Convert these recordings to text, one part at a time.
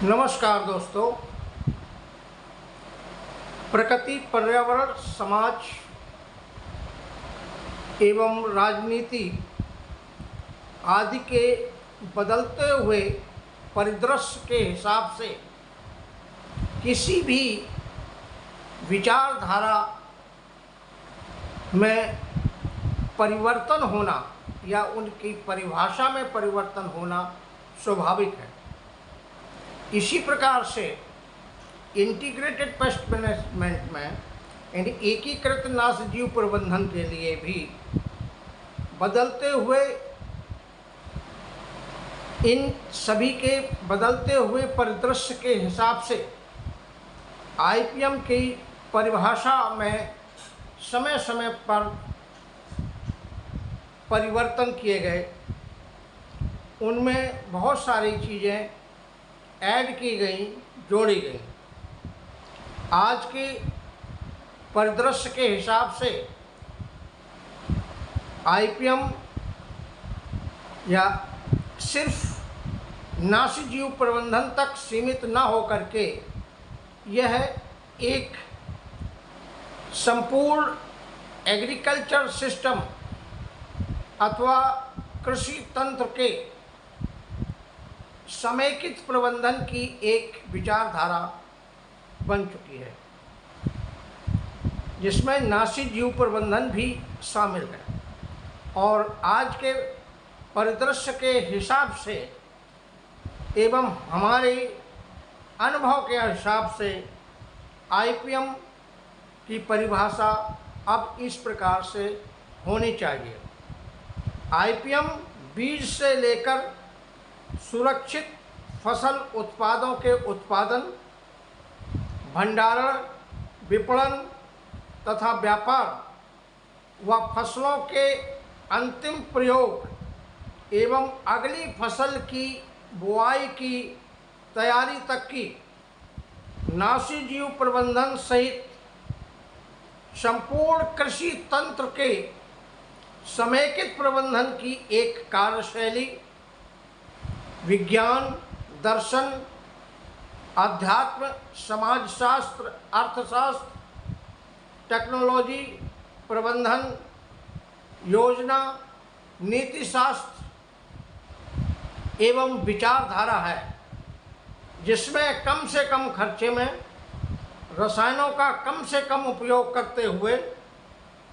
नमस्कार दोस्तों। प्रकृति, पर्यावरण, समाज एवं राजनीति आदि के बदलते हुए परिदृश्य के हिसाब से किसी भी विचारधारा में परिवर्तन होना या उनकी परिभाषा में परिवर्तन होना स्वाभाविक है। इसी प्रकार से इंटीग्रेटेड पेस्ट मैनेजमेंट में यानी एकीकृत नाशजीव प्रबंधन के लिए भी बदलते हुए इन सभी के बदलते हुए परिदृश्य के हिसाब से आईपीएम की परिभाषा में समय समय पर परिवर्तन किए गए। उनमें बहुत सारी चीज़ें ऐड की गई, जोड़ी गई। आज के परिदृश्य के हिसाब से आईपीएम या सिर्फ नाशजीव प्रबंधन तक सीमित न होकर के यह एक संपूर्ण एग्रीकल्चर सिस्टम अथवा कृषि तंत्र के समेकित प्रबंधन की एक विचारधारा बन चुकी है, जिसमें नाशजीव प्रबंधन भी शामिल है। और आज के परिदृश्य के हिसाब से एवं हमारे अनुभव के हिसाब से आईपीएम की परिभाषा अब इस प्रकार से होनी चाहिए। आईपीएम बीज से लेकर सुरक्षित फसल उत्पादों के उत्पादन, भंडारण, विपणन तथा व्यापार व फसलों के अंतिम प्रयोग एवं अगली फसल की बुआई की तैयारी तक की नाशजीव प्रबंधन सहित संपूर्ण कृषि तंत्र के समेकित प्रबंधन की एक कार्यशैली विज्ञान, दर्शन, अध्यात्म, समाजशास्त्र, अर्थशास्त्र, टेक्नोलॉजी, प्रबंधन, योजना, नीति शास्त्र एवं विचारधारा है, जिसमें कम से कम खर्चे में रसायनों का कम से कम उपयोग करते हुए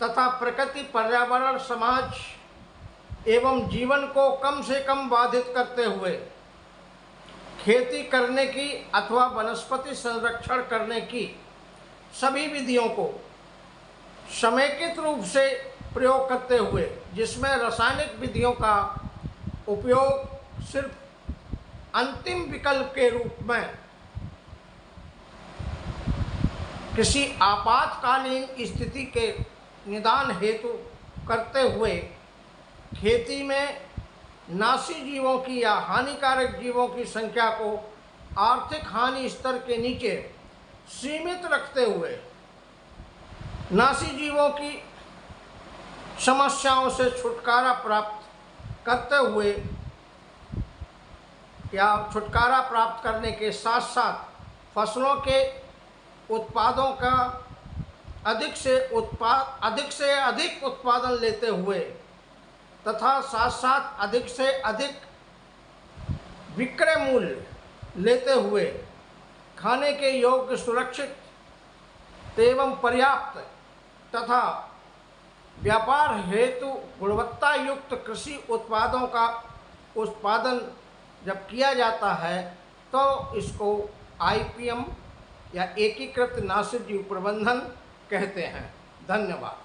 तथा प्रकृति, पर्यावरण, समाज एवं जीवन को कम से कम बाधित करते हुए खेती करने की अथवा वनस्पति संरक्षण करने की सभी विधियों को समेकित रूप से प्रयोग करते हुए, जिसमें रासायनिक विधियों का उपयोग सिर्फ अंतिम विकल्प के रूप में किसी आपातकालीन स्थिति के निदान हेतु करते हुए खेती में नाशी जीवों की या हानिकारक जीवों की संख्या को आर्थिक हानि स्तर के नीचे सीमित रखते हुए नाशी जीवों की समस्याओं से छुटकारा प्राप्त करते हुए या छुटकारा प्राप्त करने के साथ साथ फसलों के उत्पादों का अधिक से अधिक उत्पादन लेते हुए तथा साथ साथ अधिक से अधिक विक्रय मूल्य लेते हुए खाने के योग्य, सुरक्षित एवं पर्याप्त तथा व्यापार हेतु गुणवत्ता युक्त कृषि उत्पादों का उत्पादन जब किया जाता है तो इसको आईपीएम या एकीकृत नाशजीव प्रबंधन कहते हैं। धन्यवाद।